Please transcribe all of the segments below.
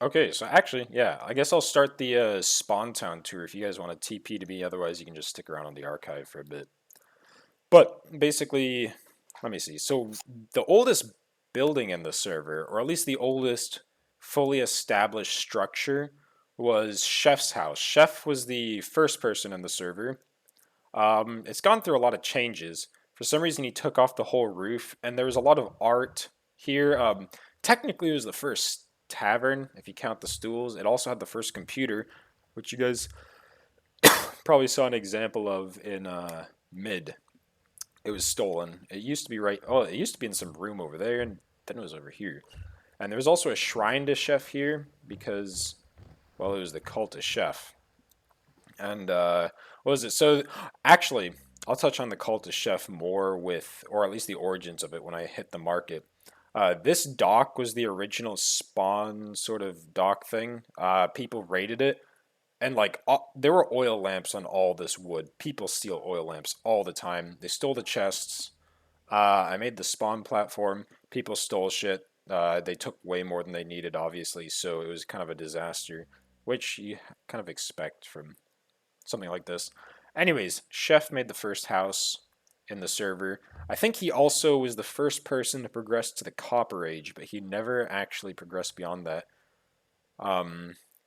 Okay, so actually, yeah, I guess I'll start the Spawntown tour if you guys want to TP to me. Otherwise, you can just stick around on the archive for a bit. But basically, let me see. So the oldest building in the server, or at least the oldest fully established structure, was Chef's house. Chef was the first person in the server. It's gone through a lot of changes. For some reason, he took off the whole roof, and there was a lot of art here. Technically, it was the first tavern, if you count the stools. It also had the first computer, which you guys probably saw an example of in mid. It was stolen. It used to be right. Oh, it used to be in some room over there, and then it was over here. And there was also a shrine to Chef here because, well, it was the cult of Chef. And what was it? So actually, I'll touch on the cult of Chef more with, or at least the origins of it when I hit the market. This dock was the original spawn sort of dock thing. People raided it, and like there were oil lamps on all this wood. People steal oil lamps all the time. They stole the chests. I made the spawn platform. People stole shit. They took way more than they needed, obviously, so it was kind of a disaster, which you kind of expect from something like this. Anyways, Chef made the first house in the server. I think he also was the first person to progress to the Copper Age, but he never actually progressed beyond that.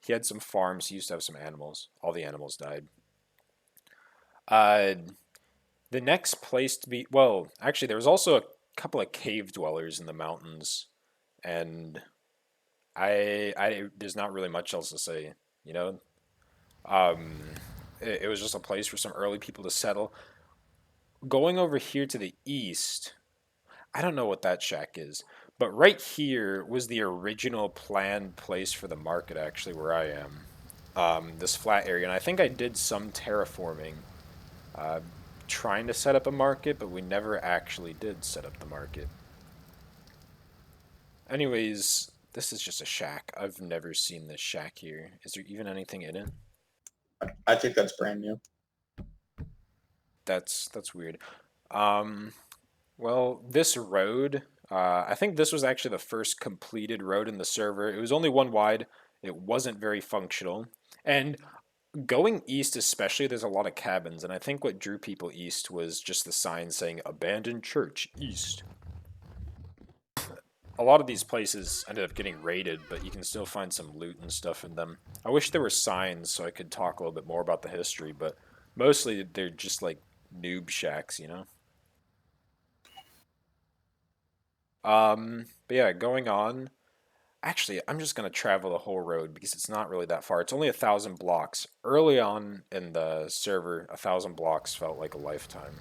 He had some farms. He used to have some animals. All the animals died. Uh, the next place to be, well, actually, there was also a couple of cave dwellers in the mountains, and there's not really much else to say. You know, um, it was just a place for some early people to settle. Going over here to the east, I don't know what that shack is, but right here was the original planned place for the market, actually, where I am. This flat area, and I think I did some terraforming, uh, trying to set up a market, but we never actually did set up the market. Anyways, this is just a shack. I've never seen this shack here. Is there even anything in it? I think that's brand new. That's weird. Um, Well, this road, I think this was actually the first completed road in the server. It was only one wide. It wasn't very functional. And going east, especially, there's a lot of cabins. And I think what drew people east was just the sign saying abandoned church east. A lot of these places ended up getting raided, but you can still find some loot and stuff in them. I wish there were signs so I could talk a little bit more about the history, but mostly they're just like noob shacks, you know? But yeah, going on. Actually, I'm just gonna travel the whole road because it's not really that far. It's only 1,000 blocks. Early on in the server, 1,000 blocks felt like a lifetime.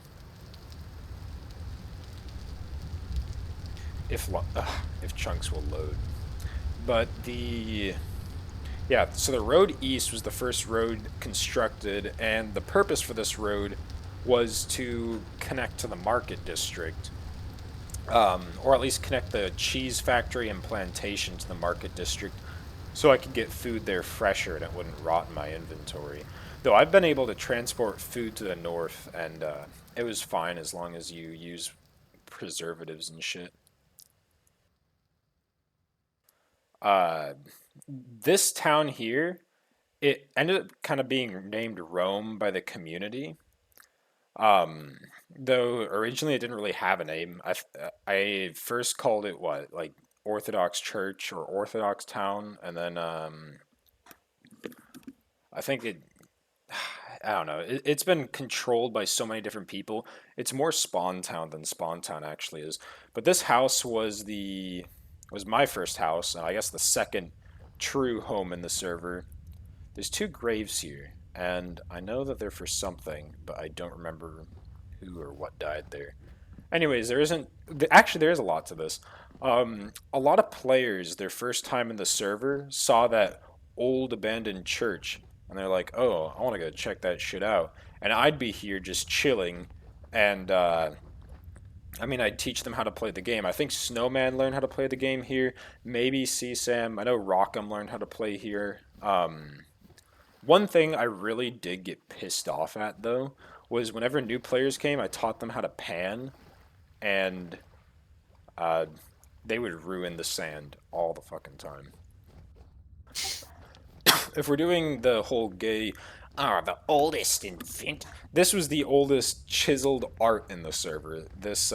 If chunks will load. But the yeah, so the road east was the first road constructed, and the purpose for this road was to connect to the market district, or at least connect the cheese factory and plantation to the market district so I could get food there fresher and it wouldn't rot in my inventory. Though I've been able to transport food to the north, and it was fine as long as you use preservatives and shit. Uh, this town here, it ended up kind of being named Rome by the community. Um, though originally it didn't really have a name. I first called it what, like Orthodox Church or Orthodox Town, and then I think it I don't know. It's been controlled by so many different people. It's more Spawntown than Spawntown actually is. But this house was my first house, and I guess the second true home in the server. There's two graves here, and I know that they're for something, but I don't remember who or what died there. Anyways, there isn't. Actually, there is a lot to this. A lot of players, their first time in the server, saw that old abandoned church, and they're like, "Oh, I want to go check that shit out." And I'd be here just chilling, and I mean, I'd teach them how to play the game. I think Snowman learned how to play the game here. Maybe CSAM. I know Rockham learned how to play here. One thing I really did get pissed off at though was whenever new players came, I taught them how to pan, and uh, they would ruin the sand all the fucking time. if we're doing the whole gay, the oldest infant, this was the oldest chiseled art in the server. This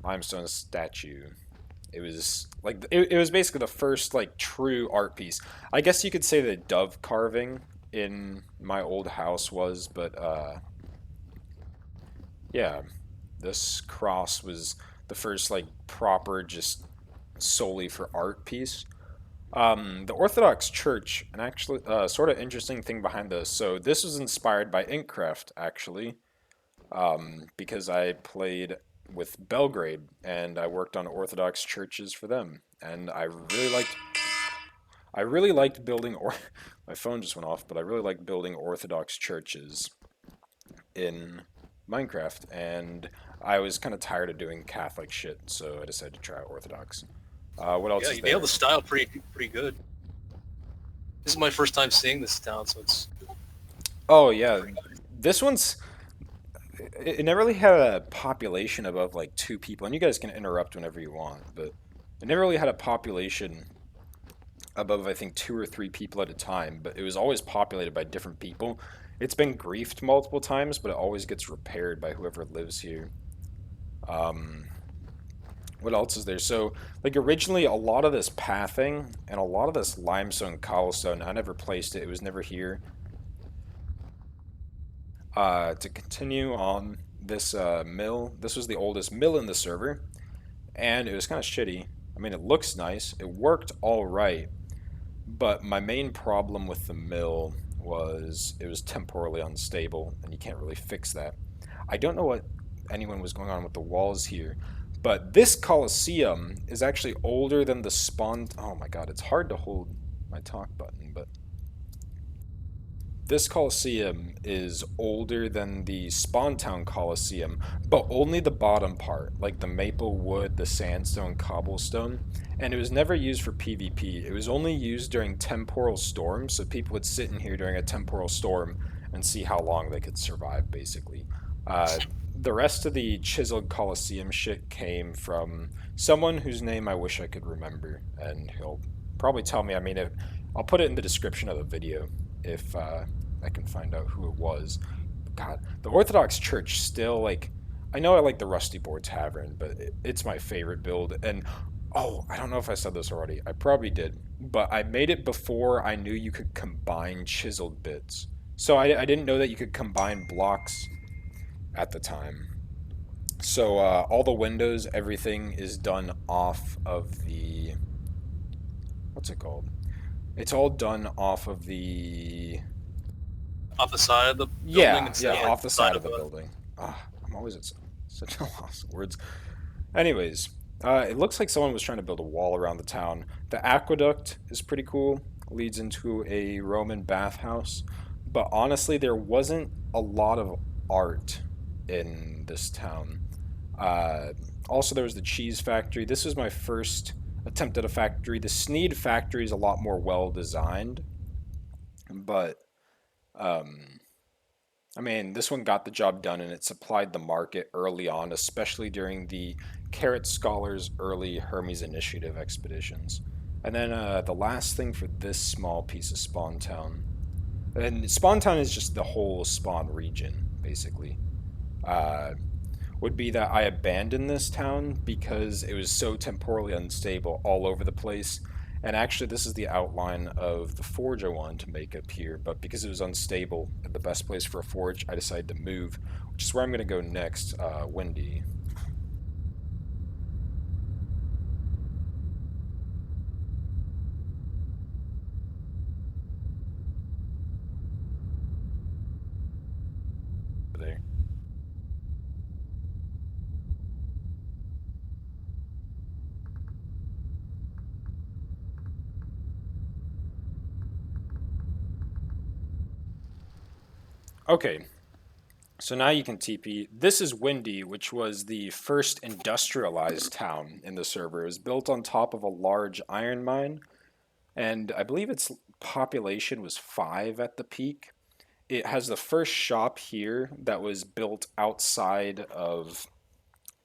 limestone statue. It was like it was basically the first like true art piece. I guess you could say the dove carving in my old house was, but yeah, this cross was the first like proper just solely for art piece. The Orthodox Church, an actually sort of interesting thing behind this. So this was inspired by Inkcraft actually, because I played with Belgrade and I worked on Orthodox churches for them, and I really liked building or my phone just went off, but I really liked building Orthodox churches in Minecraft, and I was kind of tired of doing Catholic shit, so I decided to try Orthodox. What else Yeah, is you nailed there? the style pretty good. This is my first time seeing this town, so it's Oh yeah, this one's it never really had a population above like two people, and you guys can interrupt whenever you want, but it never really had a population above I think two or three people at a time, but it was always populated by different people. It's been griefed multiple times, but it always gets repaired by whoever lives here. Um, what else is there? So, like originally, a lot of this pathing and a lot of this limestone cobblestone, I never placed it. It was never here. To continue on this mill, this was the oldest mill in the server, and it was kind of shitty. I mean, it looks nice. It worked all right, but my main problem with the mill was it was temporally unstable, and you can't really fix that. I don't know what anyone was going on with the walls here, but this Colosseum is actually older than the spawn. Oh my god, it's hard to hold my talk button, but this Colosseum is older than the Spawntown Colosseum, but only the bottom part, like the maple wood, the sandstone, cobblestone. And it was never used for PvP. It was only used during temporal storms, so people would sit in here during a temporal storm and see how long they could survive, basically. Uh, the rest of the chiseled Colosseum shit came from someone whose name I wish I could remember, and he'll probably tell me. I mean, I'll put it in the description of the video if I can find out who it was. God, the Orthodox Church still like. I know I like the Rusty Boar Tavern, but it's my favorite build. And oh, I don't know if I said this already. I probably did, but I made it before I knew you could combine chiseled bits. So I didn't know that you could combine blocks at the time. So all the windows, everything is done off of the what's it called? It's all done off of the off the side of the building yeah, instead yeah, of like off the the side side of of the a. building. Ah, I'm always at such a loss of words. Anyways, it looks like someone was trying to build a wall around the town. The aqueduct is pretty cool. Leads into a Roman bathhouse. But honestly, there wasn't a lot of art in this town. Uh, Also, there was the cheese factory. This was my first attempt at a factory. The Sneed factory is a lot more well designed, but um, I mean, this one got the job done and it supplied the market early on, especially during the Carrot Scholars early Hermes Initiative expeditions. And then the last thing for this small piece of Spawn Town, and Spawn Town is just the whole Spawn region, basically, uh, would be that I abandoned this town because it was so temporally unstable all over the place. And actually, this is the outline of the forge I wanted to make up here, but because it was unstable, the best place for a forge, I decided to move, which is where I'm going to go next, Windy. There. Okay, so now you can TP. This is Windy, which was the first industrialized town in the server. It was built on top of a large iron mine, and I believe its population was 5 at the peak. It has the first shop here that was built outside of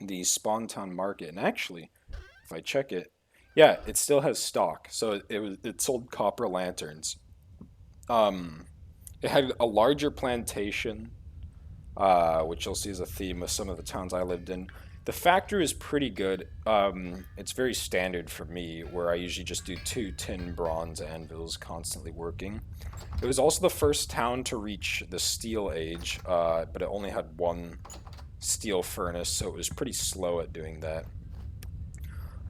the Spawntown market. And actually, if I check it, yeah, it still has stock. So it sold copper lanterns. It had a larger plantation, which you'll see is a theme with some of the towns I lived in. The factory is pretty good. It's very standard for me, where I usually just do 2 tin bronze anvils constantly working. It was also the first town to reach the steel age, but it only had one steel furnace, so it was pretty slow at doing that.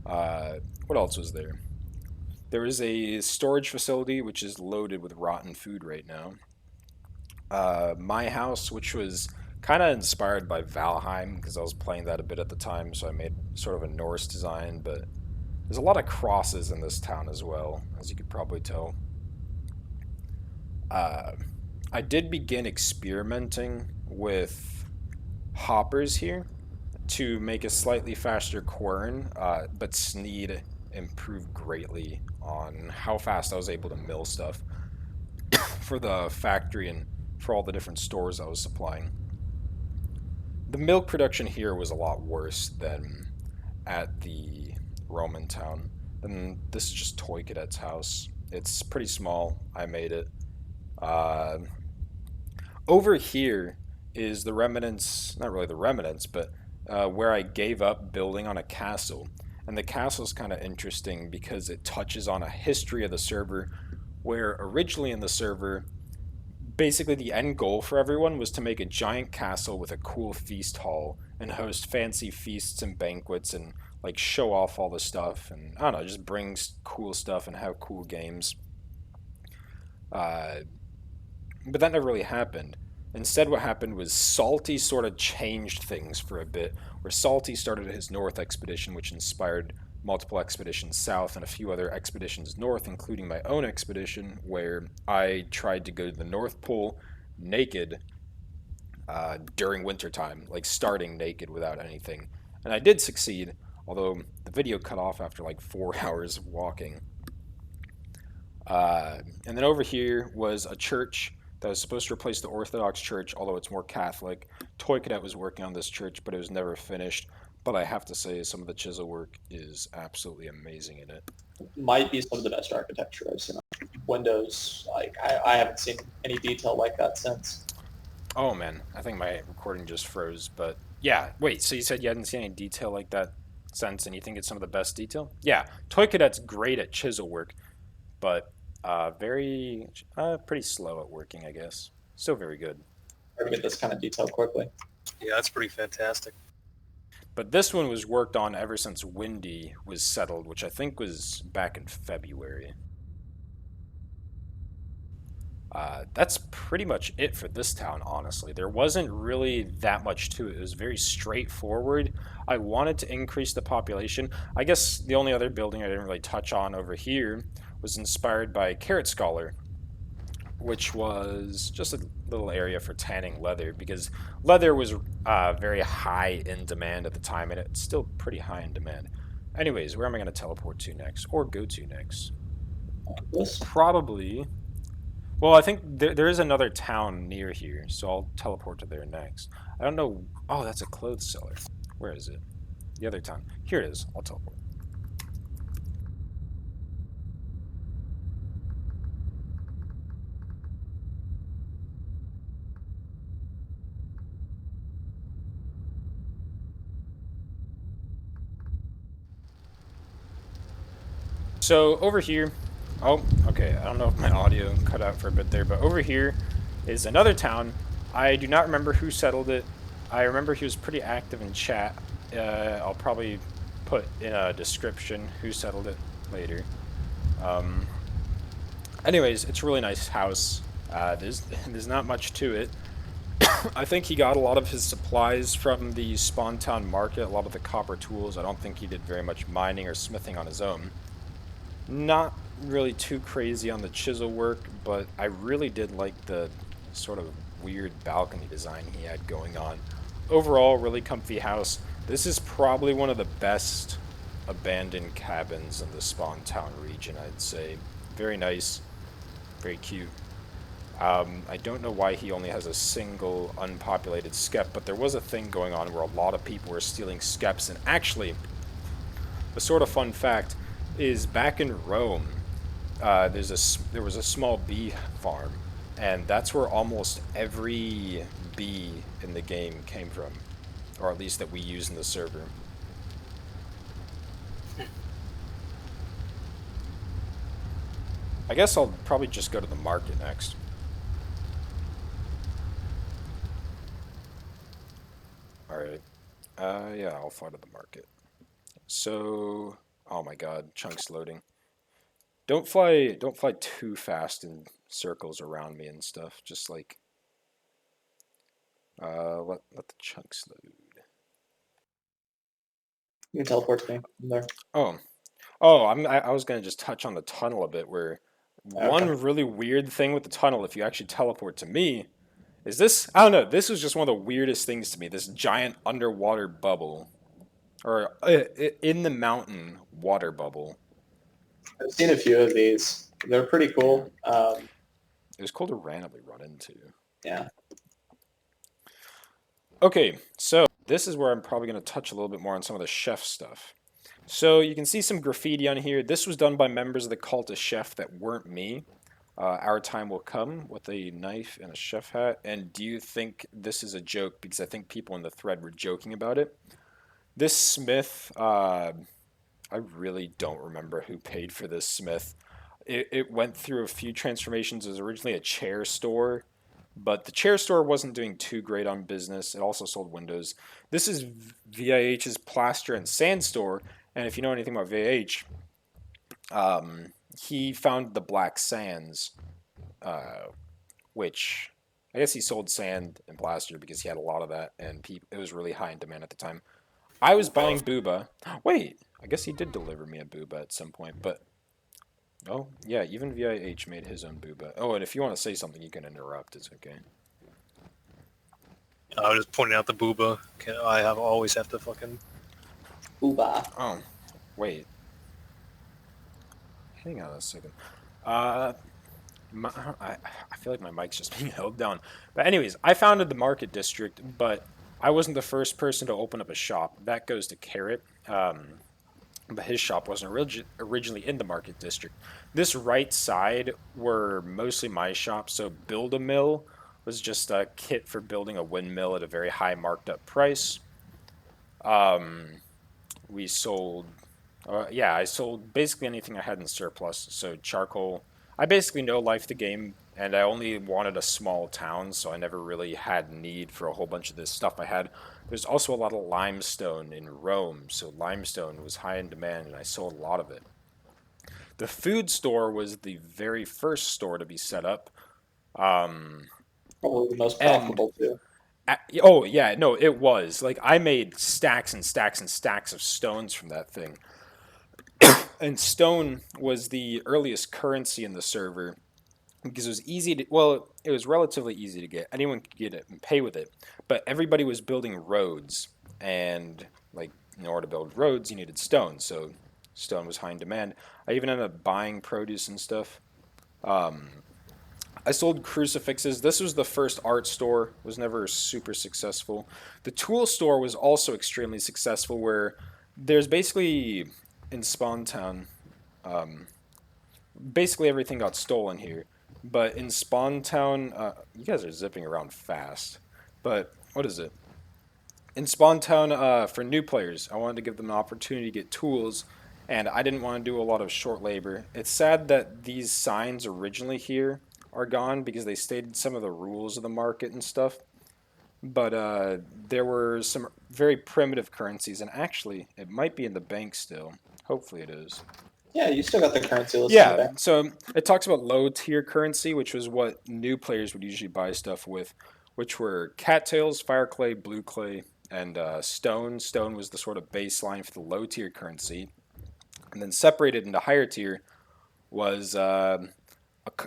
What else was there? There is a storage facility which is loaded with rotten food right now. My house, which was kind of inspired by Valheim, because I was playing that a bit at the time, so I made sort of a Norse design, but there's a lot of crosses in this town as well, as you could probably tell. Uh, I did begin experimenting with hoppers here to make a slightly faster quern, but Sneed improved greatly on how fast I was able to mill stuff for the factory and for all the different stores I was supplying. The milk production here was a lot worse than at the Roman town. And this is just Toy Cadet's house. It's pretty small. I made it. Uh, Over here is the remnants, not really the remnants, but where I gave up building on a castle. And the castle's kind of interesting because it touches on a history of the server where originally in the server, basically the end goal for everyone was to make a giant castle with a cool feast hall and host fancy feasts and banquets and like show off all the stuff and I don't know, just bring cool stuff and have cool games. Uh, but that never really happened. Instead, what happened was Salty sort of changed things for a bit, where Salty started his north expedition, which inspired multiple expeditions south and a few other expeditions north, including my own expedition, where I tried to go to the North Pole naked during wintertime, like starting naked without anything. And I did succeed, although the video cut off after like 4 hours of walking. And then over here was a church that was supposed to replace the Orthodox Church, although it's more Catholic. Toy Cadet was working on this church, but it was never finished. But I have to say, some of the chisel work is absolutely amazing in it. Might be some of the best architecture I've seen on Windows. Like I haven't seen any detail like that since. Oh man, I think my recording just froze. But yeah, wait, so you said you hadn't seen any detail like that since, and you think it's some of the best detail? Yeah, Toy Cadet's great at chisel work, but very pretty slow at working, I guess. Still very good. Or to get this kind of detail quickly. Yeah, that's pretty fantastic. But this one was worked on ever since Windy was settled, which I think was back in February. That's pretty much it for this town, honestly. There wasn't really that much to it. It was very straightforward. I wanted to increase the population. I guess the only other building I didn't really touch on over here was inspired by Carrot Scholar, which was just a little area for tanning leather, because leather was very high in demand at the time, and it's still pretty high in demand. Anyways, where am I going to teleport to next, or go to next? This Probably... Well, I think there is another town near here, so I'll teleport to there next. I don't know... Oh, that's a clothes seller. Where is it? The other town. Here it is. I'll teleport. So over here, oh, okay, I don't know if my audio cut out for a bit there, but over here is another town. I do not remember who settled it. I remember he was pretty active in chat. I'll probably put in a description who settled it later. Um, Anyways, it's a really nice house. There's not much to it. I think he got a lot of his supplies from the Spawntown market, a lot of the copper tools. I don't think he did very much mining or smithing on his own. Not really too crazy on the chisel work, but I really did like the sort of weird balcony design he had going on. Overall, really comfy house. This is probably one of the best abandoned cabins in the Spawntown region, I'd say. Very nice, very cute. I don't know why he only has a single unpopulated skep, but there was a thing going on where a lot of people were stealing skeps, and actually, a sort of fun fact is back in Rome, there was a small bee farm, and that's where almost every bee in the game came from, or at least that we use in the server. I guess I'll probably just go to the market next. All right. Yeah, I'll fly to the market. So, oh my God, chunks loading. Don't fly too fast in circles around me and stuff. Just like, let the chunks load. You can teleport to me from there. Oh, I was gonna just touch on the tunnel a bit. Where Okay. one really weird thing with the tunnel, if you actually teleport to me, is this. I don't know. This was just one of the weirdest things to me. This giant underwater bubble, or in the mountain water bubble. I've seen a few of these. They're pretty cool. It was cool to randomly run into. Yeah. Okay, so this is where I'm probably going to touch a little bit more on some of the chef stuff. So you can see some graffiti on here. This was done by members of the cult of chef that weren't me. Our time will come with a knife and a chef hat. And do you think this is a joke? Because I think people in the thread were joking about it. This smith, I really don't remember who paid for this smith. It went through a few transformations. It was originally a chair store, but the chair store wasn't doing too great on business. It also sold windows. This is VIH's plaster and sand store, and if you know anything about VIH, he found the black sands, uh, which I guess he sold sand and plaster because he had a lot of that, and it was really high in demand at the time. I was buying booba. Wait, I guess he did deliver me a booba at some point, but oh yeah, even VIH made his own booba. Oh, and if you want to say something, you can interrupt. It's okay. I was just pointing out the booba. Always have to fucking. Booba. Oh, wait. Hang on a second. Uh, I feel like my mic's just being held down. But anyways, I founded the market district, but I wasn't the first person to open up a shop. That goes to Carrot. But his shop wasn't originally in the market district. This right side were mostly my shop. So Build a Mill was just a kit for building a windmill at a very high marked up price. We sold, yeah, I sold basically anything I had in surplus. So charcoal. I basically no life the game, and I only wanted a small town, so I never really had need for a whole bunch of this stuff I had. There's also a lot of limestone in Rome, so limestone was high in demand, and I sold a lot of it. The food store was the very first store to be set up. Um, Probably the most and profitable too. oh yeah, no, it was like I made stacks and stacks and stacks of stones from that thing. And stone was the earliest currency in the server because it was easy to, well, it was relatively easy to get. Anyone could get it and pay with it, but everybody was building roads, and like in order to build roads, you needed stone, so stone was high in demand. I even ended up buying produce and stuff. I sold crucifixes. This was the first art store. Was never super successful. The tool store was also extremely successful, where there's basically in Spawntown, basically everything got stolen here. But in Spawntown, you guys are zipping around fast. But what is it? In Spawntown, for new players, I wanted to give them an opportunity to get tools, and I didn't want to do a lot of short labor. It's sad that these signs originally here are gone because they stated some of the rules of the market and stuff. But there were some very primitive currencies, and actually, it might be in the bank still. Hopefully, it is. Yeah, you still got the currency listed in the Yeah, bank. so it talks about low tier currency, which was what new players would usually buy stuff with, which were cattails, fire clay, blue clay, and stone. Stone was the sort of baseline for the low tier currency. And then separated into higher tier was a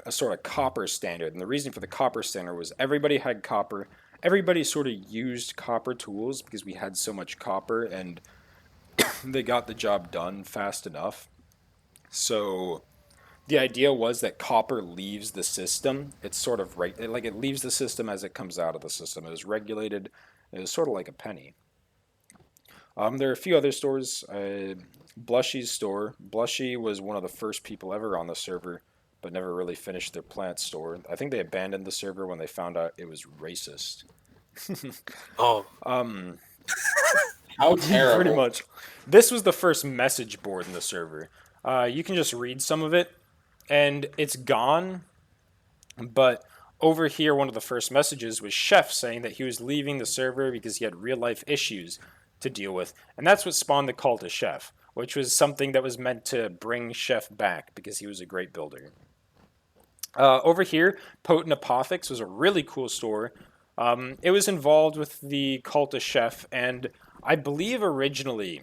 sort of copper standard. And the reason for the copper standard was everybody had copper. Everybody sort of used copper tools because we had so much copper and they got the job done fast enough. So the idea was that copper leaves the system. It's sort of like it leaves the system as it comes out of the system. It was regulated. It was sort of like a penny. There are a few other stores. Blushy's store. Blushy was one of the first people ever on the server, but never really finished their plant store. I think they abandoned the server when they found out it was racist. Oh, Um, How Pretty terrible. much. This was the first message board in the server. You can just read some of it, and it's gone. But over here, one of the first messages was Chef saying that he was leaving the server because he had real life issues to deal with. And that's what spawned the call to Chef, which was something that was meant to bring Chef back because he was a great builder. Over here, Potent Apothix was a really cool store. It was involved with the cult of Chef, and I believe originally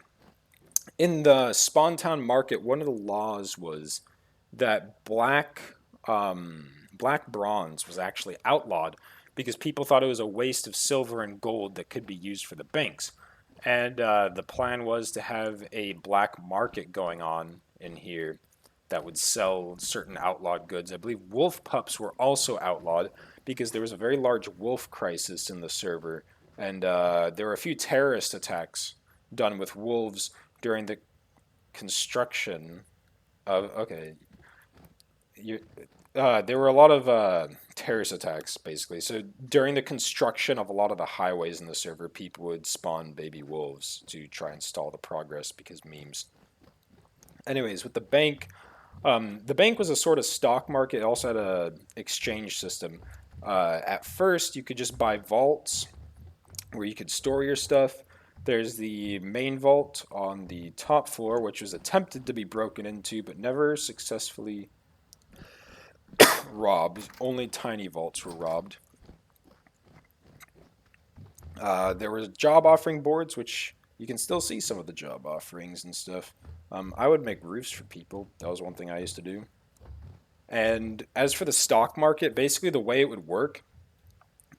in the Spawntown market, one of the laws was that black bronze was actually outlawed because people thought it was a waste of silver and gold that could be used for the banks. And the plan was to have a black market going on in here that would sell certain outlawed goods. I believe wolf pups were also outlawed because there was a very large wolf crisis in the server, and there were a few terrorist attacks done with wolves during the construction of. Okay, you, there were a lot of terrorist attacks, basically. So during the construction of a lot of the highways in the server, people would spawn baby wolves to try and stall the progress because memes. Anyways, with the bank was a sort of stock market. It also had a exchange system. At first, you could just buy vaults where you could store your stuff. There's the main vault on the top floor, which was attempted to be broken into, but never successfully robbed. Only tiny vaults were robbed. There was job offering boards, which you can still see some of the job offerings and stuff. I would make roofs for people. That was one thing I used to do. And as for the stock market, basically the way it would work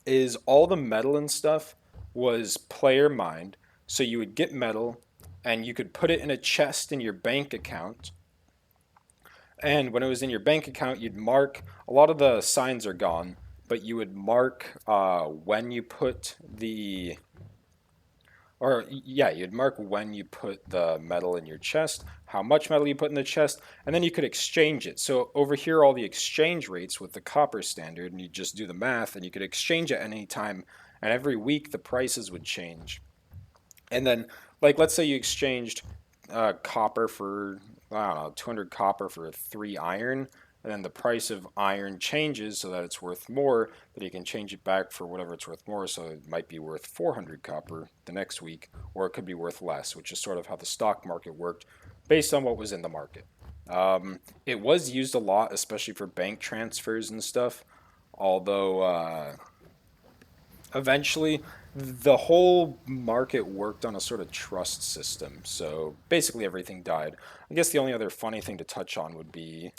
is all the metal and stuff was player mined. So you would get metal and you could put it in a chest in your bank account. And when it was in your bank account, you'd mark, a lot of the signs are gone, but you would mark when you put the, or yeah, you'd mark when you put the metal in your chest, how much metal you put in the chest, and then you could exchange it. So over here, all the exchange rates with the copper standard, and you just do the math, and you could exchange at any time, and every week the prices would change. And then, like, let's say you exchanged copper for, I don't know, 200 copper for 3 iron, and then the price of iron changes so that it's worth more, but you can change it back for whatever it's worth more, so it might be worth 400 copper the next week, or it could be worth less, which is sort of how the stock market worked based on what was in the market. It was used a lot, especially for bank transfers and stuff, although eventually the whole market worked on a sort of trust system, so basically everything died. I guess the only other funny thing to touch on would be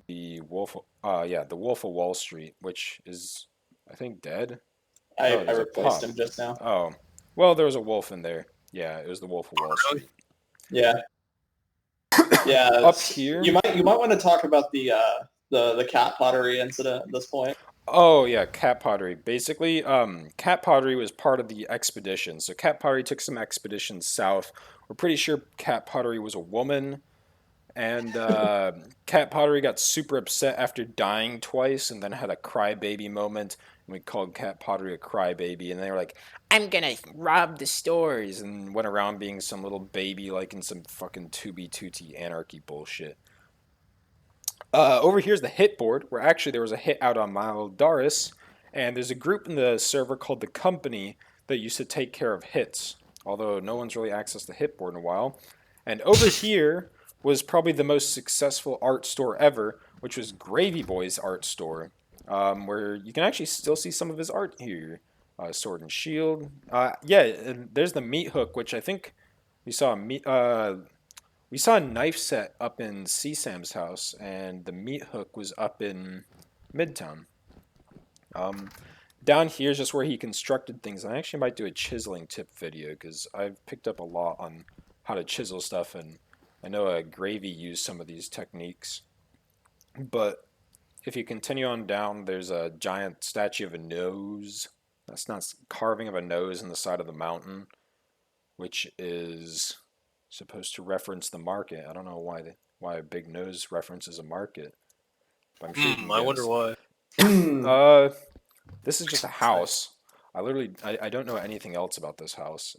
the the Wolf of Wall Street, which is, I think, dead. Oh, I there's a replaced pup. him just now. Oh, well, there was a wolf in there. Yeah, it was the Wolf of Wall really? Street. Yeah, yeah. Up here. You might want to talk about the cat pottery incident at this point. Oh yeah, cat pottery. Basically, cat pottery was part of the expedition. So cat pottery took some expeditions south. We're pretty sure cat pottery was a woman. And Cat Pottery got super upset after dying twice and then had a crybaby moment. And we called Cat Pottery a crybaby. And they were like, I'm gonna rob the stores. And went around being some little baby like in some fucking Tubi Tutti anarchy bullshit. Over here's the hit board, where actually there was a hit out on Maldaris. And there's a group in the server called the Company that used to take care of hits. Although no one's really accessed the hit board in a while. And over here was probably the most successful art store ever, which was Gravy Boy's art store, where you can actually still see some of his art here. Sword and Shield. Yeah, and there's the meat hook, which I think we saw a meat. We saw a knife set up in CSAM's house, and the meat hook was up in Midtown. Um, Down here is just where he constructed things. I actually might do a chiseling tip video because I've picked up a lot on how to chisel stuff, and I know Gravy used some of these techniques. But if you continue on down, there's a giant statue of a nose. That's not carving of a nose in the side of the mountain. which is supposed to reference the market. I don't know why a big nose references a market, but I'm sure you can I wonder guess. why. This is just a house. I don't know anything else about this house.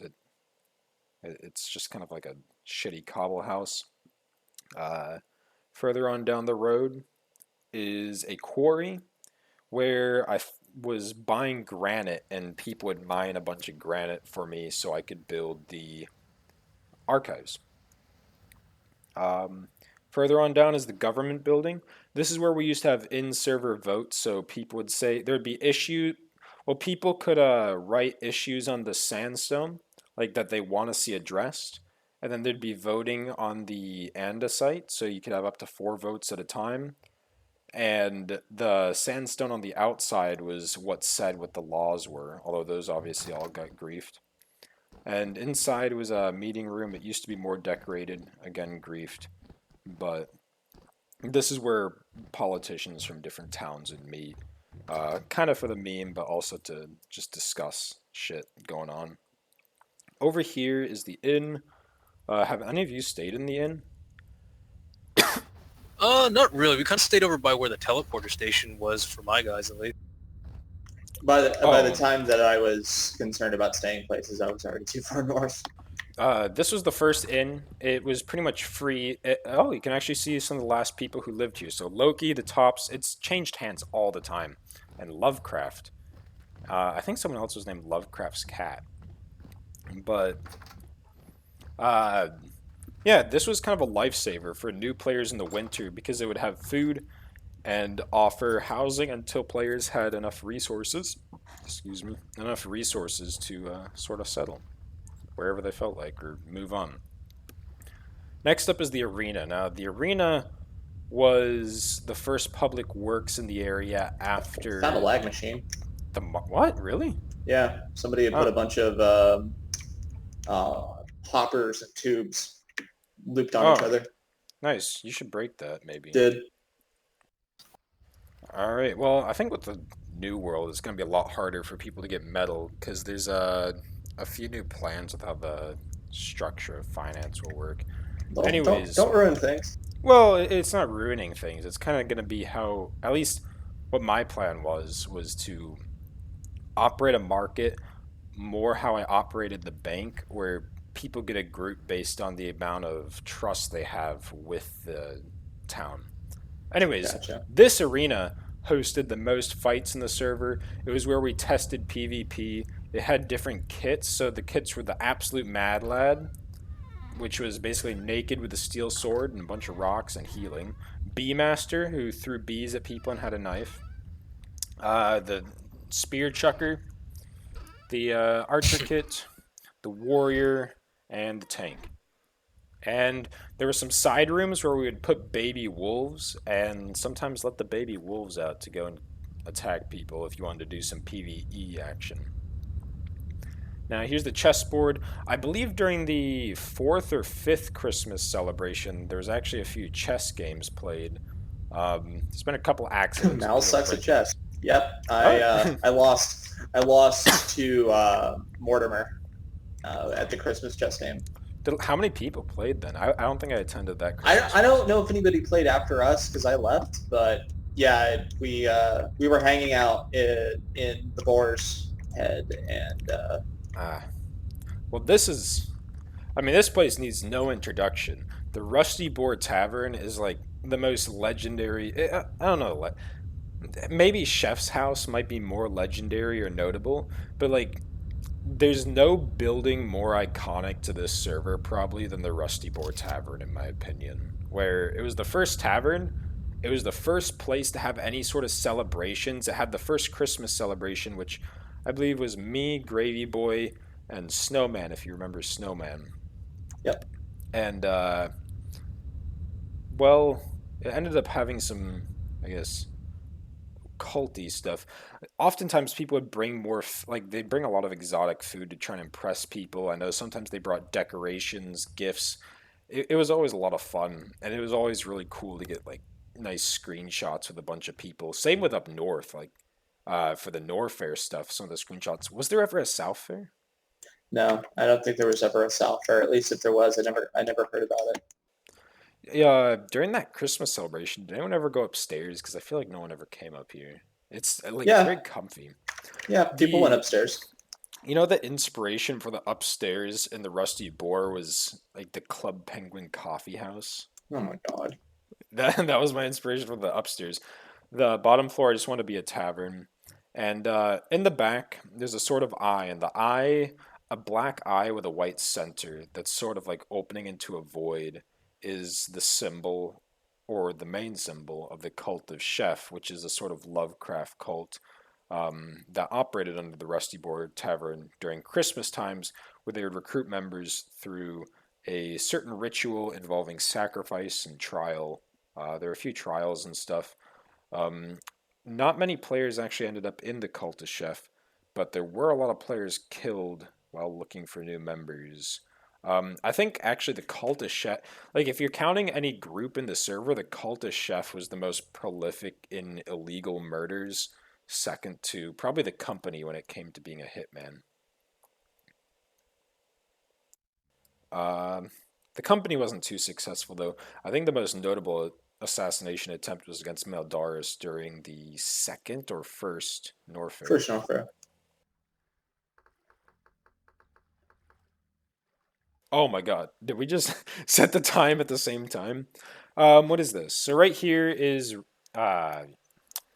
It's just kind of like a shitty cobble house. Further on down the road is a quarry where was buying granite, and people would mine a bunch of granite for me so I could build the archives. Further on down is the government building. This is where we used to have in-server votes, so people would say there'd be issue. Well, people could write issues on the sandstone, like that they want to see addressed, and then there'd be voting on the andesite, so you could have up to 4 votes at a time. And the sandstone on the outside was what said what the laws were, although those obviously all got griefed. And inside was a meeting room. It used to be more decorated, again griefed. But this is where politicians from different towns would meet, kind of for the meme, but also to just discuss shit going on. Over here is the inn. Have any of you stayed in the inn? Not really. We kind of stayed over by where the teleporter station was for my guys at least. By the Oh. time that I was concerned about staying places, I was already too far north. This was the first inn. It was pretty much free. You can actually see some of the last people who lived here. So Loki, the tops, it's changed hands all the time. And Lovecraft. I think someone else was named Lovecraft's cat. But, yeah, this was kind of a lifesaver for new players in the winter because it would have food and offer housing until players had enough resources. Enough resources to sort of settle wherever they felt like or move on. Next up is the arena. Now, the arena was the first public works in the area after Found a lag machine. What? Really? Yeah, somebody had put a bunch of hoppers and tubes looped on each other. Nice. You should break that, maybe. Did. All right. Well, I think with the new world, it's going to be a lot harder for people to get metal because there's a few new plans with how the structure of finance will work. Anyways, don't ruin things. Well, it's not ruining things. It's kind of going to be how, at least what my plan was to operate a market more how I operated the bank, where people get a group based on the amount of trust they have with the town. Anyways, Gotcha. this arena hosted the most fights in the server. It was where we tested PvP. It had different kits, so the kits were the Absolute Mad Lad, which was basically naked with a steel sword and a bunch of rocks and healing. Bee Master, who threw bees at people and had a knife. The Spear Chucker, the Archer Kit, the Warrior, and the Tank. And there were some side rooms where we would put baby wolves and sometimes let the baby wolves out to go and attack people if you wanted to do some PvE action. Now here's the chessboard. I believe during the 4th or 5th Christmas celebration, there was actually a few chess games played. There's been a couple accidents. Mal sucks at chess. Yep, I lost to Mortimer at the Christmas chess game. How many people played then? I don't think I attended that Christmas. I don't know if anybody played after us because I left, but yeah, we were hanging out in the Boar's head and. Well, this place needs no introduction. The Rusty Boar Tavern is like the most legendary. I don't know. Maybe Chef's House might be more legendary or notable, but like, there's no building more iconic to this server probably than the Rusty Boar Tavern, in my opinion. Where it was the first tavern, it was the first place to have any sort of celebrations. It had the first Christmas celebration, which I believe was me, Gravy Boy, and Snowman, if you remember Snowman. Yep. And, well, it ended up having some, I guess, culty stuff. Oftentimes people would bring more, they'd bring a lot of exotic food to try and impress people. I know sometimes they brought decorations, gifts. It was always a lot of fun, and it was always really cool to get, like, nice screenshots with a bunch of people. Same with up north, like, for the North Fair stuff, some of the screenshots. Was there ever a South Fair? No, I don't think there was ever a South Fair. At least if there was, I never heard about it. Yeah, during that Christmas celebration, did anyone ever go upstairs? Because I feel like no one ever came up here. It's like it's very Yeah, comfy. yeah. People went The upstairs. the inspiration for the upstairs in the Rusty Boar was like the Club Penguin Coffee House. Oh my god. That was my inspiration for the upstairs. The bottom floor, I just want to be a tavern. And in the back, there's a sort of eye, and the eye, a black eye with a white center that's sort of like opening into a void, is the symbol or the main symbol of the cult of Chef, which is a sort of Lovecraft cult that operated under the Rusty Board Tavern during Christmas times, where they would recruit members through a certain ritual involving sacrifice and trial. There are a few trials and stuff. Um, Not many players actually ended up in the cult of Chef, but there were a lot of players killed while looking for new members. I think actually the cult of Chef, like if you're counting any group in the server, the cult of Chef was the most prolific in illegal murders, second to probably the company when it came to being a hitman. Um, the company wasn't too successful though. I think the most notable assassination attempt was against Meldaris during the second or first Norfair. First North Fair. Oh my god, did we just set the time at the same time? What is this? So right here is uh,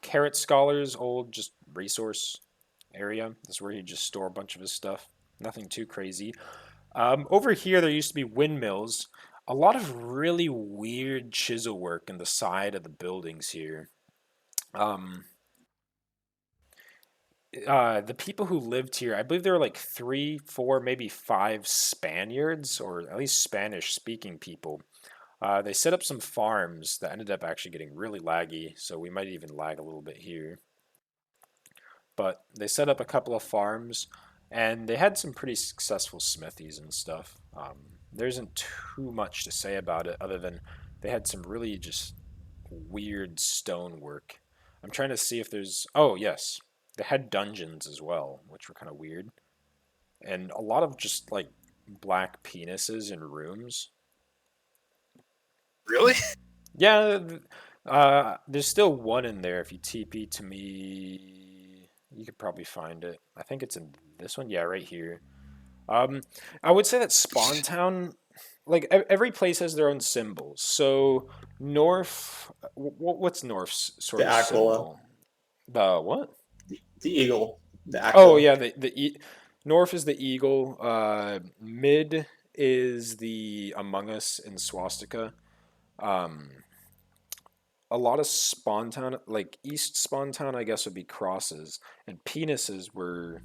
Carrot Scholar's old just resource area. This is where he just store a bunch of his stuff. Nothing too crazy. Over here, there used to be windmills. A lot of really weird chisel work in the side of the buildings here. Um, the people who lived here, I believe there were like three, four, maybe five Spaniards, or at least Spanish-speaking people. They set up some farms that ended up actually getting really laggy, so we might even lag a little bit here. But they set up a couple of farms, and they had some pretty successful smithies and stuff. There isn't too much to say about it other than they had some really just weird stonework. I'm trying to see if there's. Oh, yes. They had dungeons as well, which were kind of weird. And a lot of just like black penises in rooms. Really? Yeah, there's still one in there. If you TP to me, you could probably find it. I think it's in this one. Yeah, right here. Um, I would say that Spawntown, like every place has their own symbols. So North, what's North's The sort of Aquila. symbol? The what? The Eagle. The Oh Aquila. yeah, North is the eagle. Mid is the Among Us and swastika. Um, a lot of Spawntown, like East Spawntown, I guess would be crosses, and penises were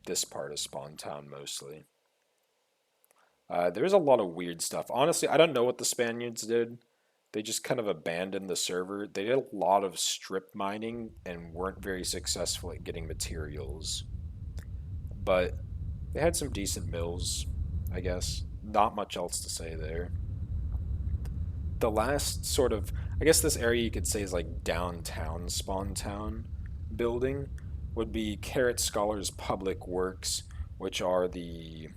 this part of Spawntown mostly. There's a lot of weird stuff. Honestly, I don't know what the Spaniards did. They just kind of abandoned the server. They did a lot of strip mining and weren't very successful at getting materials. But they had some decent mills, I guess. Not much else to say there. The last sort of, I guess this area you could say is like downtown Spawn Town building would be Carrot Scholars Public Works, which are the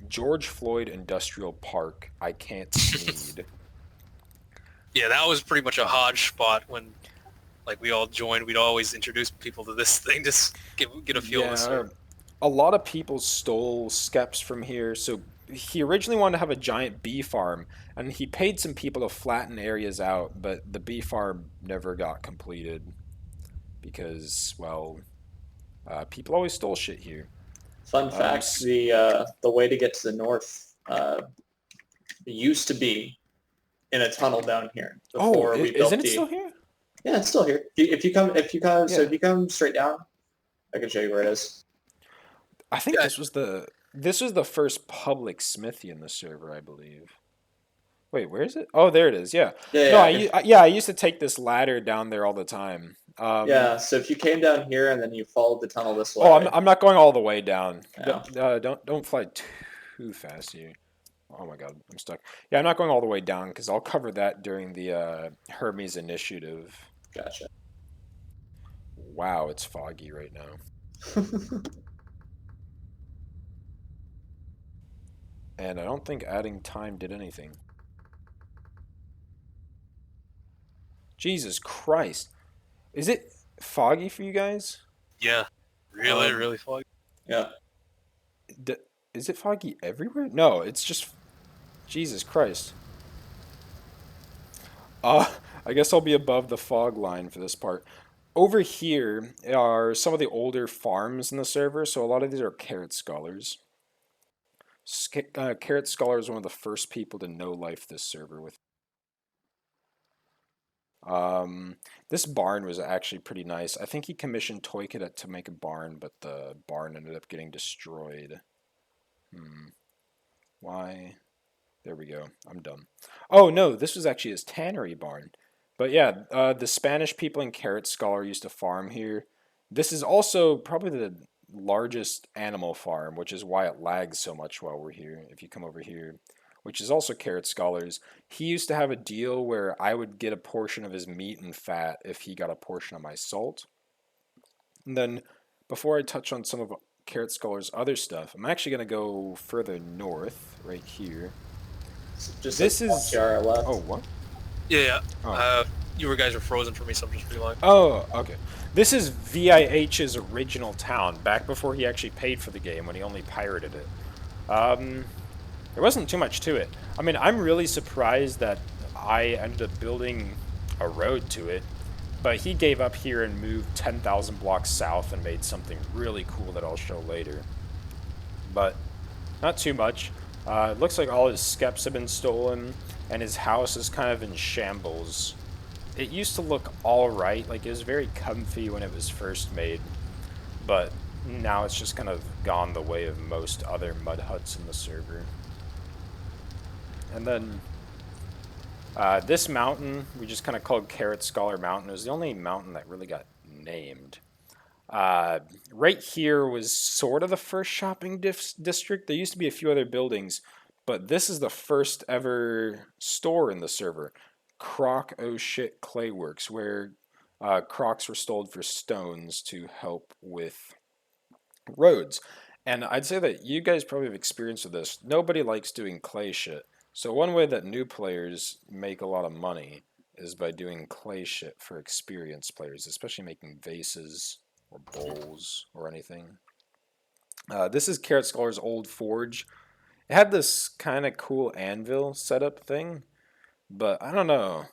George Floyd Industrial Park. I can't sneed. Yeah, that was pretty much a hodge spot when like we all joined. We'd always introduce people to this thing to get a feel of the Yeah, server. a lot of people stole skeps from here. So he originally wanted to have a giant bee farm, and he paid some people to flatten areas out, but the bee farm never got completed because, well, people always stole shit here. Fun fact: S- the way to get to the north used to be in a tunnel down here oh, before we isn't built it still the. here? Yeah, it's still here. So Yeah, if you come straight down, I can show you where it is. I think Yeah, this was the first public smithy in the server, I believe. Wait, where is it? Oh, there it is. Yeah. Yeah, No, yeah. If yeah, I used to take this ladder down there all the time. yeah, so if you came down here and then you followed the tunnel this Oh, I'm way, I'm not going all the way down. yeah, Don't fly too fast here. Oh my God, I'm stuck. Yeah, I'm not going all the way down because I'll cover that during the Hermes initiative. gotcha. Wow, it's foggy right now. And I don't think adding time did anything. Jesus Christ. Is it foggy for you guys? Yeah, really, Um, really foggy. Yeah. D- is it foggy everywhere? No, it's just... Jesus Christ. I guess I'll be above the fog line for this part. Over here are some of the older farms in the server, so a lot of these are carrot scholars. Carrot Scholar is one of the first people to know life this server with. Um, this barn was actually pretty nice. I think he commissioned Toykit to make a barn, but the barn ended up getting destroyed. Why? There we go. I'm done. Oh no, this was actually his tannery barn. But yeah, the Spanish people in Carrot Scholar used to farm here. This is also probably the largest animal farm, which is why it lags so much while we're here. If you come over here, which is also Carrot Scholars, he used to have a deal where I would get a portion of his meat and fat if he got a portion of my salt. And then, before I touch on some of Carrot Scholar's other stuff, I'm actually going to go further north, right here. Just This like is... I left. Oh, what? Yeah. Oh. You guys are frozen for me, so I'm just reloading. Oh, okay. This is VIH's original town, back before he actually paid for the game, when he only pirated it. There wasn't too much to it. I mean, I'm really surprised that I ended up building a road to it, but he gave up here and moved 10,000 blocks south and made something really cool that I'll show later. But not too much. It looks like all his skeps have been stolen, and his house is kind of in shambles. It used to look alright, like it was very comfy when it was first made, but now it's just kind of gone the way of most other mud huts in the server. And then this mountain, we just kind of called Carrot Scholar Mountain. It was the only mountain that really got named. Right here was sort of the first shopping district. There used to be a few other buildings, but this is the first ever store in the server. Croc Oh Shit Clayworks, where crocs were stolen for stones to help with roads. And I'd say that you guys probably have experience with this. Nobody likes doing clay shit. So one way that new players make a lot of money is by doing clay shit for experienced players, especially making vases or bowls or anything. This is Carrot Scholar's old forge. It had this kind of cool anvil setup thing, but I don't know.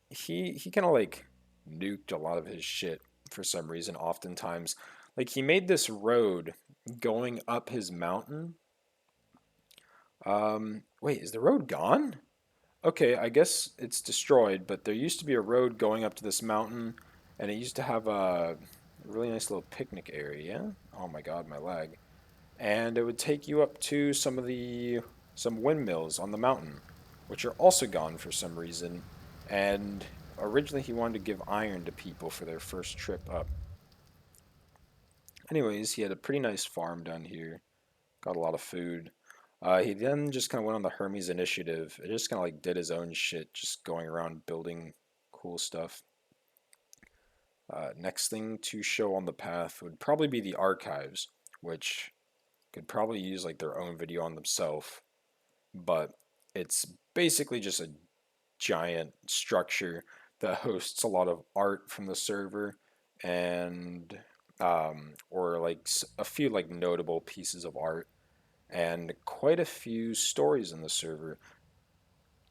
He kind of like nuked a lot of his shit for some reason. Oftentimes, like he made this road going up his mountain. Wait, is the road gone? Okay, I guess it's destroyed, but there used to be a road going up to this mountain, and it used to have a really nice little picnic area. Oh my god, my lag. And it would take you up to some windmills on the mountain, which are also gone for some reason. And originally he wanted to give iron to people for their first trip up. Anyways, he had a pretty nice farm down here. Got a lot of food. He then just kind of went on the Hermes initiative. It just kind of like did his own shit, just going around building cool stuff. Next thing to show on the path would probably be the archives, which could probably use like their own video on themselves, but it's basically just a giant structure that hosts a lot of art from the server and or like a few like notable pieces of art and quite a few stories in the server.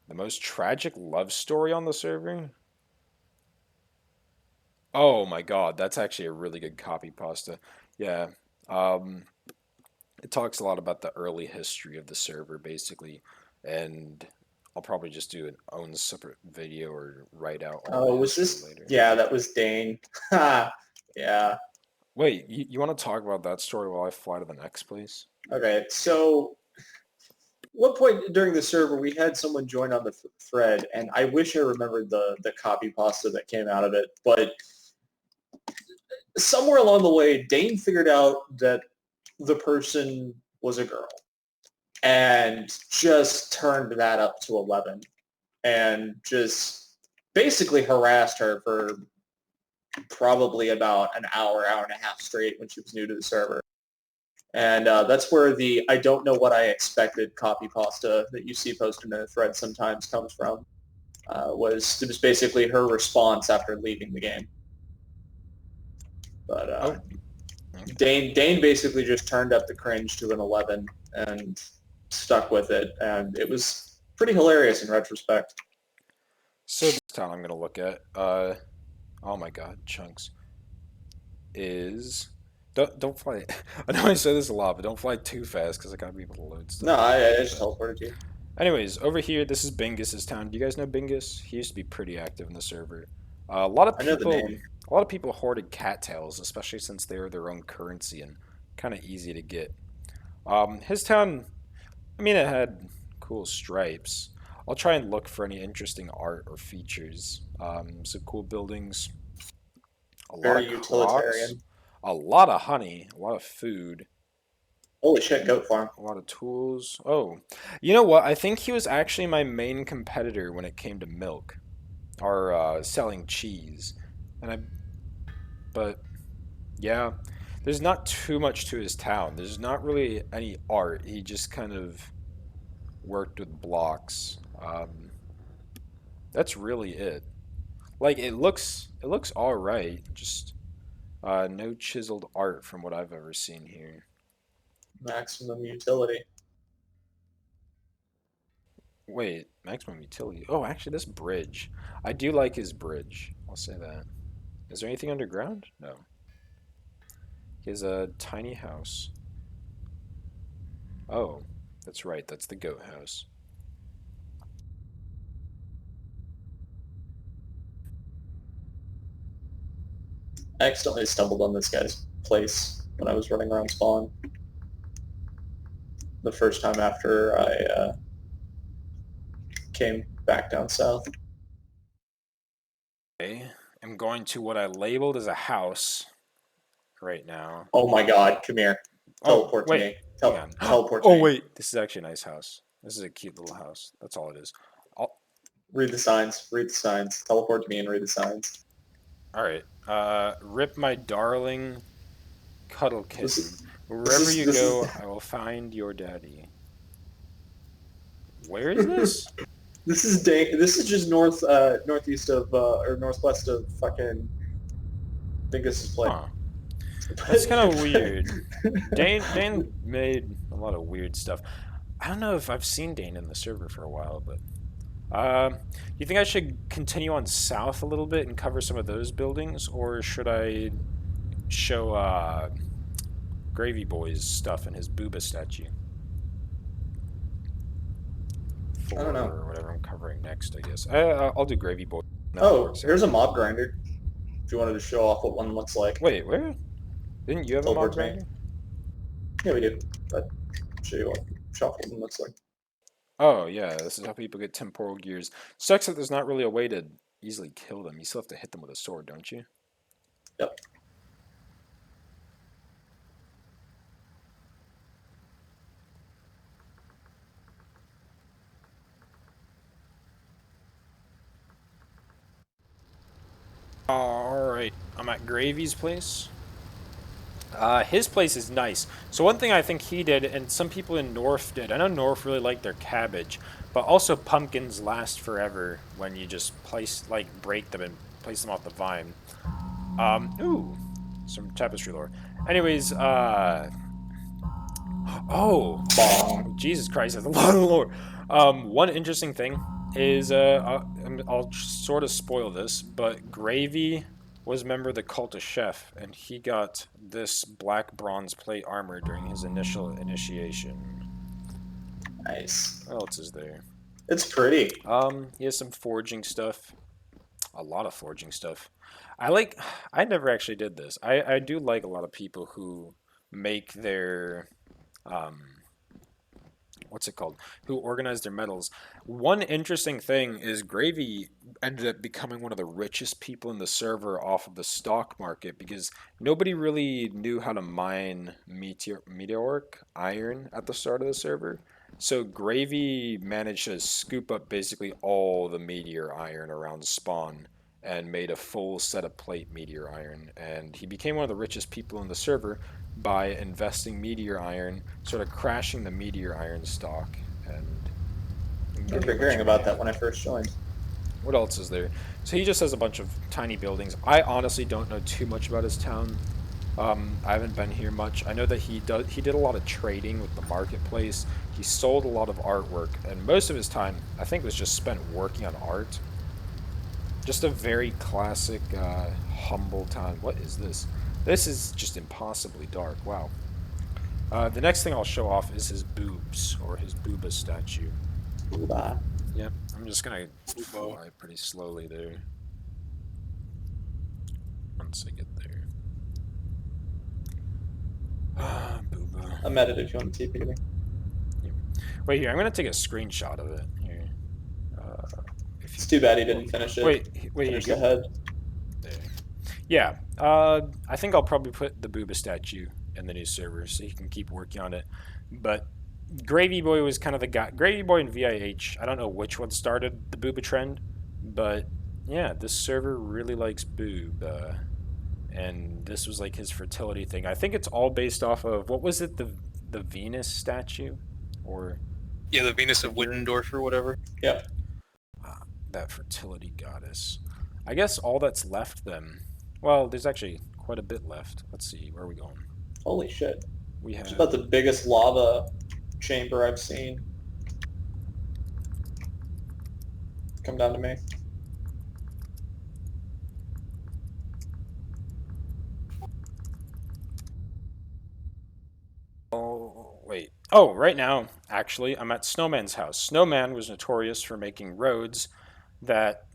The most tragic love story on the server? Oh my god, that's actually a really good copy pasta. Yeah. Um, it talks a lot about the early history of the server, basically, and I'll probably just do an own separate video or write out all Oh, the was history this? later. Yeah, that was Dane. Yeah. Wait, you want to talk about that story while I fly to the next place? Okay. So, one point during the server, we had someone join on the thread, and I wish I remembered the copy pasta that came out of it, but somewhere along the way, Dane figured out that the person was a girl and just turned that up to 11 and just basically harassed her for probably about an hour, hour and a half straight when she was new to the server. And that's where the "I don't know what I expected" copy pasta that you see posted in a thread sometimes comes from. It was basically her response after leaving the game. But Okay. Dane basically just turned up the cringe to an 11 and stuck with it, and it was pretty hilarious in retrospect. So this town I'm gonna look at, oh my god, chunks, is don't fly. I know I say this a lot, but don't fly too fast because I gotta be able to load stuff. No, I just teleported you. Anyways, over here, this is Bingus's town. Do you guys know Bingus? He used to be pretty active in the server. A lot of I know the people, name. a lot of people hoarded cattails, especially since they are their own currency and kind of easy to get. His town, I mean, it had cool stripes. I'll try and look for any interesting art or features. Some cool buildings, a lot Very of crops, utilitarian. a lot of honey, a lot of food, Holy shit, goat farm. a lot of tools. Oh, you know what? I think he was actually my main competitor when it came to milk or selling cheese. And but yeah, there's not too much to his town. There's not really any art. He just kind of worked with blocks. That's really it. Like it looks all right. Just no chiseled art from what I've ever seen here. Maximum utility. Wait, maximum utility. Oh, actually, this bridge. I do like his bridge. I'll say that. Is there anything underground? No. He has a tiny house. Oh, that's right. That's the goat house. I accidentally stumbled on this guy's place when I was running around spawn. The first time after I came back down south. Okay, I'm going to what I labeled as a house right now. Oh my god, come here. Teleport to wait, me. hang on. Teleport to Oh me. wait, this is actually a nice house. This is a cute little house. That's all it is. I'll, Read the signs. Read the signs. Teleport to me and read the signs. all right. Rip my darling cuddle kitten. Wherever you this go, is- I will find your daddy. Where is this? This is just northeast of or northwest of fucking Bingus's place. Huh. That's kind of weird. Dane made a lot of weird stuff. I don't know if I've seen Dane in the server for a while, but you think I should continue on south a little bit and cover some of those buildings, or should I show Gravy Boy's stuff and his Booba statue? I don't know. Or whatever I'm covering next, I guess. I'll do Gravy Boy. Oh, here's a mob grinder. If you wanted to show off what one looks like. Wait, where? Didn't you have a Teleport mob to me. grinder? Yeah, we do. But show you what what one looks like. Oh, yeah, this is how people get temporal gears. Sucks that there's not really a way to easily kill them. You still have to hit them with a sword, don't you? Yep. Alright, I'm at Gravy's place. His place is nice. So one thing I think he did, and some people in North did, I know North really liked their cabbage, but also pumpkins last forever when you just break them and place them off the vine. Ooh, some tapestry lore. Anyways, oh, Jesus Christ, that's a lot of lore. One interesting thing is, I'll sort of spoil this, but Gravy was a member of the cult of Chef, and he got this black bronze plate armor during his initial initiation. Nice. What else is there? It's pretty. He has some forging stuff. A lot of forging stuff. I never actually did this. I do like a lot of people who make their, what's it called? Who organize their metals. One interesting thing is Gravy ended up becoming one of the richest people in the server off of the stock market because nobody really knew how to mine meteoric iron at the start of the server. So Gravy managed to scoop up basically all the meteor iron around spawn and made a full set of plate meteor iron. And he became one of the richest people in the server by investing meteor iron, sort of crashing the meteor iron stock, and I getting a remember bunch hearing of about money out that of when I it. first joined. What else is there? So he just has a bunch of tiny buildings. I honestly don't know too much about his town. I haven't been here much. I know that he did a lot of trading with the marketplace. He sold a lot of artwork, and most of his time, I think, was just spent working on art. Just a very classic, humble town. What is this? This is just impossibly dark. Wow. The next thing I'll show off is his boobs, or his booba statue. Booba. Yep, I'm just gonna Booba. fly pretty slowly there. Once I get there. Ah, booba. I'm at it if you want to TP to me. Wait here, I'm gonna take a screenshot of it. Here. If It's too bad he didn't finish it. wait, Finish you the head. there. Yeah, I think I'll probably put the booba statue in the new server so he can keep working on it. But Gravy Boy was kind of the guy. Gravy Boy and VIH, I don't know which one started the booba trend, but yeah, this server really likes boob. And this was like his fertility thing. I think it's all based off of, what was it, the Venus statue? Or Yeah, the Venus of Figure. Wittendorf or whatever. Yep. that fertility goddess. I guess all that's left then. Well, there's actually quite a bit left. Let's see, where are we going? Holy shit. We It's have about the biggest lava chamber I've seen. Come down to me. wait. Oh, right now, actually, I'm at Snowman's house. Snowman was notorious for making roads that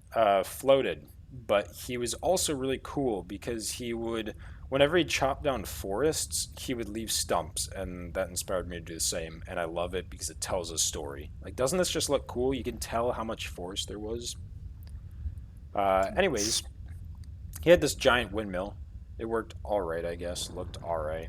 floated, but he was also really cool because he would, whenever he chopped down forests, he would leave stumps, and that inspired me to do the same. And I love it because it tells a story. Like, doesn't this just look cool? You can tell how much forest there was. Anyways, he had this giant windmill. It worked all right, I guess. Looked all right.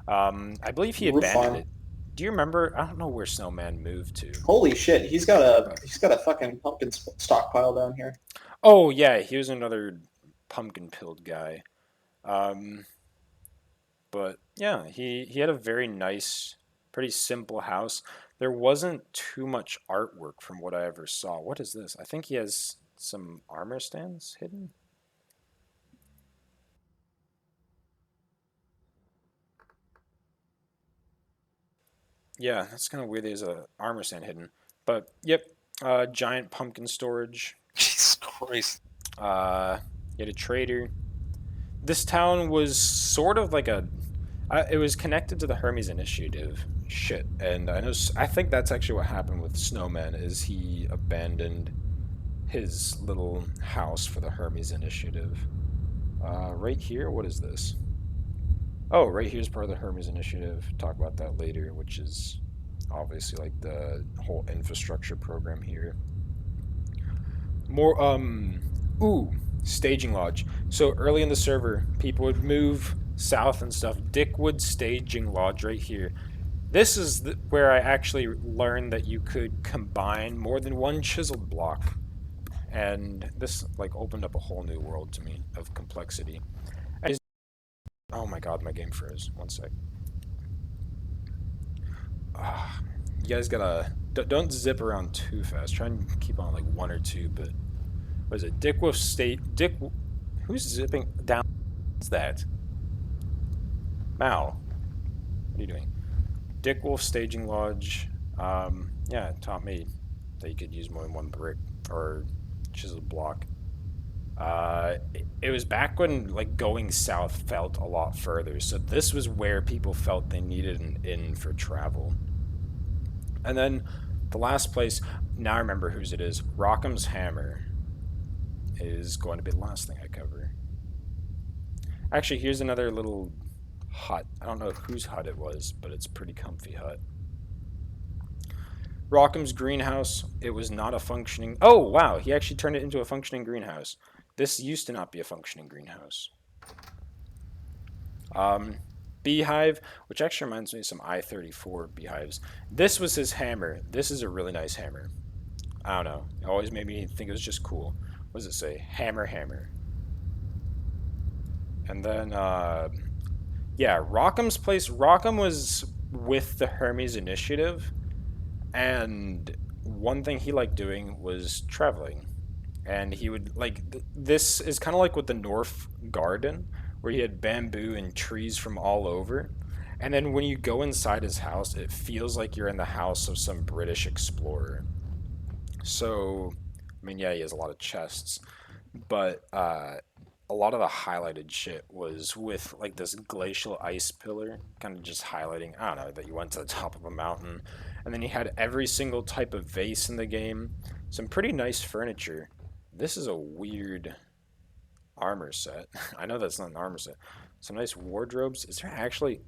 I believe he Roof abandoned farm. it. Do you remember? I don't know where Snowman moved to. Holy shit, he's got a fucking pumpkin stockpile down here. Oh yeah, he was another pumpkin-pilled guy. But yeah, he had a very nice, pretty simple house. There wasn't too much artwork from what I ever saw. What is this? I think he has some armor stands hidden. Yeah, that's kind of weird. There's a armor stand hidden. But yep, giant pumpkin storage. Jesus Christ. You had a trader. This town was sort of like it was connected to the Hermes Initiative. Shit, and I think that's actually what happened with Snowman. Is he abandoned his little house for the Hermes Initiative? Right here, what is this? Oh, right here's part of the Hermes Initiative. Talk about that later, which is obviously like the whole infrastructure program here. More, staging lodge. So early in the server, people would move south and stuff. Dickwood staging lodge right here. This is where I actually learned that you could combine more than one chiseled block. And this like opened up a whole new world to me of complexity. Oh my god, my game froze. One sec. You guys gotta... Don't zip around too fast. Try and keep on like one or two, but... What is it? Dickwood State... Who's zipping down? What's that? Mal. What are you doing? Dick Wolf Staging Lodge. Yeah, it taught me that you could use more than one brick or chiseled block. It was back when like going south felt a lot further, so this was where people felt they needed an inn for travel. And then the last place, now I remember whose it is. Rockham's Hammer is going to be the last thing I cover. Actually, here's another little hut. I don't know whose hut it was, but it's a pretty comfy hut. Rockham's greenhouse, it was not a functioning... Oh, wow, he actually turned it into a functioning greenhouse. This used to not be a functioning greenhouse. Beehive, which actually reminds me of some I-34 beehives. This was his hammer. This is a really nice hammer. I don't know. It always made me think it was just cool. does it say? Hammer, hammer. And then, yeah, Rockham's place. Rockham was with the Hermes Initiative, and one thing he liked doing was traveling. And he would like this is kind of like with the North Garden, where he had bamboo and trees from all over. And then when you go inside his house, it feels like you're in the house of some British explorer. So, I mean, yeah, he has a lot of chests, but a lot of the highlighted shit was with like this glacial ice pillar, kind of just highlighting, I don't know, that you went to the top of a mountain. And then you had every single type of vase in the game, some pretty nice furniture. This is a weird armor set. I know that's not an armor set. Some nice wardrobes. Is there actually...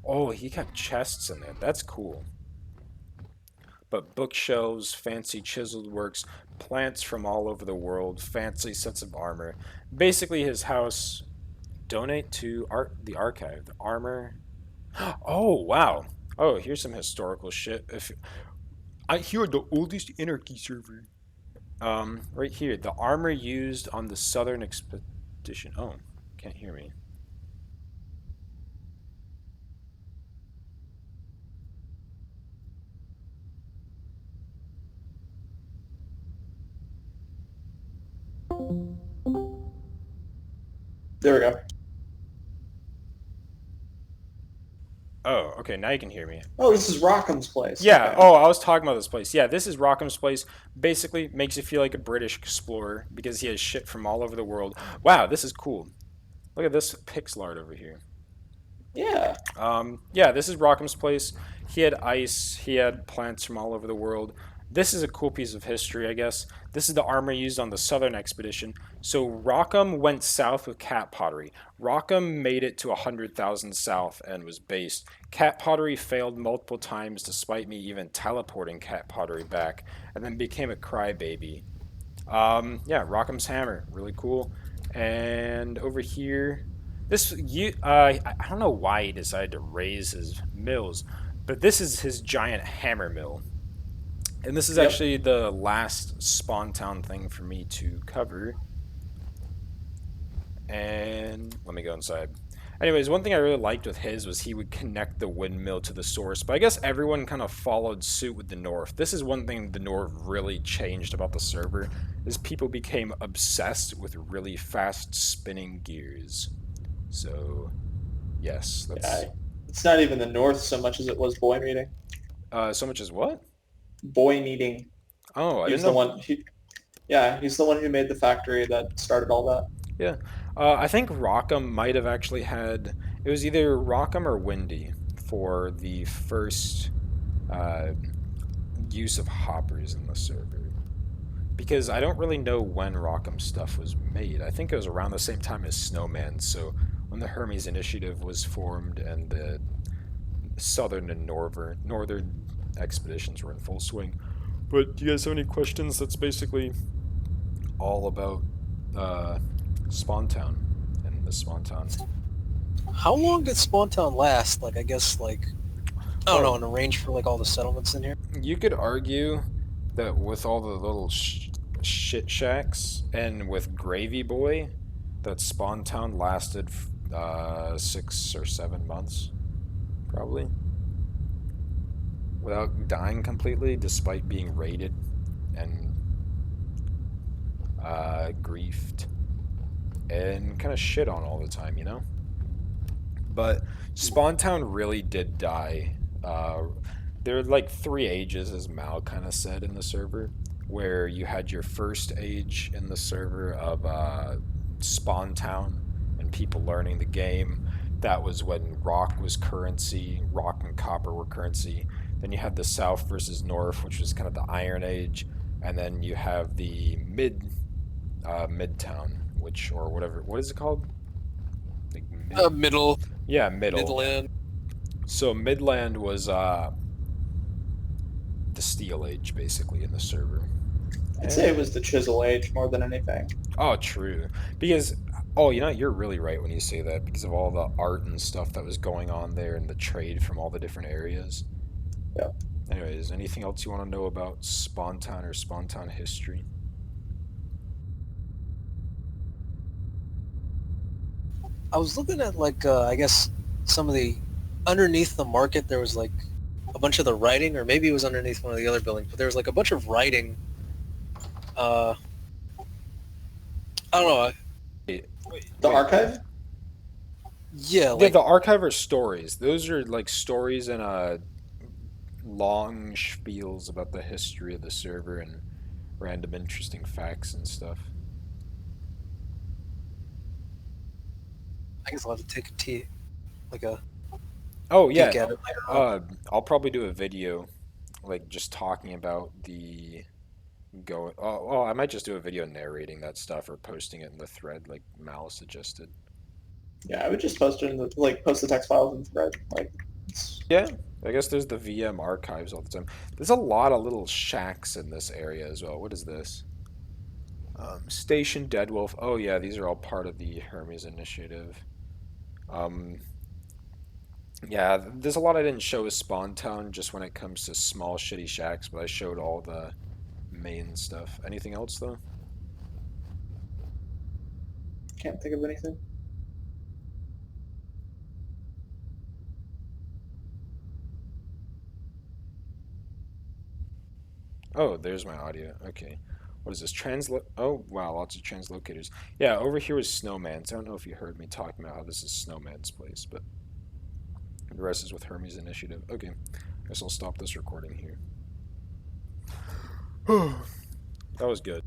Oh, he got chests in there. That's cool. But bookshelves, fancy chiseled works, plants from all over the world, fancy sets of armor. Basically, his house. Donate to the archive. The armor. Oh, wow. Oh, here's some historical shit. If I hear the oldest anarchy server. Right here, the armor used on the Southern expedition. Oh, can't hear me. There we go. Oh, okay, now you can hear me. Oh, this is Rockham's place. Yeah, Okay. oh, I was talking about this place. Yeah, this is Rockham's place. Basically, makes you feel like a British explorer because he has shit from all over the world. Wow, this is cool. Look at this pixel art over here. Yeah. Yeah, this is Rockham's place. He had ice, he had plants from all over the world. This is a cool piece of history, I guess. This is the armor used on the Southern expedition. So Rockham went south with cat pottery. Rockham made it to 100,000 south and was based. Cat pottery failed multiple times despite me even teleporting cat pottery back, and then became a crybaby. Yeah, Rockham's hammer, really cool. And over here, I don't know why he decided to raise his mills, but this is his giant hammer mill. And this is Yep. actually the last Spawntown thing for me to cover. And let me go inside. Anyways, one thing I really liked with his was he would connect the windmill to the source, but I guess everyone kind of followed suit with the North. This is one thing the North really changed about the server, is people became obsessed with really fast spinning gears. So, yes, that's... Yeah. It's not even the North so much as it was boy meeting. So much as what? Boy meeting. Oh, I He's didn't the know. one. He's the one who made the factory that started all that. Yeah. I think Rockham might have actually had... It was either Rockham or Windy for the first use of hoppers in the server. Because I don't really know when Rockham stuff was made. I think it was around the same time as Snowman, so when the Hermes Initiative was formed and the southern and northern expeditions were in full swing. But do you guys have any questions? That's basically all about Spawntown and the Spawntown. How long did Spawntown last? Like, I guess, like, I don't know, in a range for, like, all the settlements in here? You could argue that with all the little shit shacks and with Gravy Boy, that Spawntown lasted 6 or 7 months, probably. Without dying completely, despite being raided and griefed and kind of shit on all the time, you know? But Spawntown really did die. There were like 3 ages, as Mal kind of said in the server, where you had your first age in the server of Spawntown and people learning the game. That was when rock was currency, rock and copper were currency. Then you had the South versus North, which was kind of the Iron Age, and then you have the Midtown, which, or whatever, what is it called? Like Middle. Yeah, middle. Midland. So Midland was the Steel Age, basically, in the server. I'd say it was the Chisel Age more than anything. Oh, true. Because, oh, you know, you're really right when you say that, because of all the art and stuff that was going on there and the trade from all the different areas. Yeah. Anyways, anything else you want to know about Spawntown or Spawntown history? I was looking at like I guess some of the underneath the market there was like a bunch of the writing, or maybe it was underneath one of the other buildings, but there was like a bunch of writing. I don't know. The Wait, archive? Yeah, yeah, like the archive are stories. Those are like stories and long spiels about the history of the server and random interesting facts and stuff. I guess I'll have to take a like a Oh yeah, peek at it later on. I'll probably do a video like just talking about the go. Oh, I might just do a video narrating that stuff or posting it in the thread like Mal suggested. Yeah, I would just post it in the post the text files in the thread. Like, it's, Yeah, I guess there's the VM archives all the time. There's a lot of little shacks in this area as well. What is this? Station Deadwolf. Oh yeah, these are all part of the Hermes initiative. Um, yeah, there's a lot I didn't show as Spawntown just when it comes to small shitty shacks, but I showed all the main stuff. Anything else though? can't think of anything. Oh, there's my audio. Okay. What is this? Oh, wow, lots of translocators. Yeah, over here is Snowman's. I don't know if you heard me talking about how this is Snowman's place, but the rest is with Hermes Initiative. Okay. Guess I'll stop this recording here. That was good.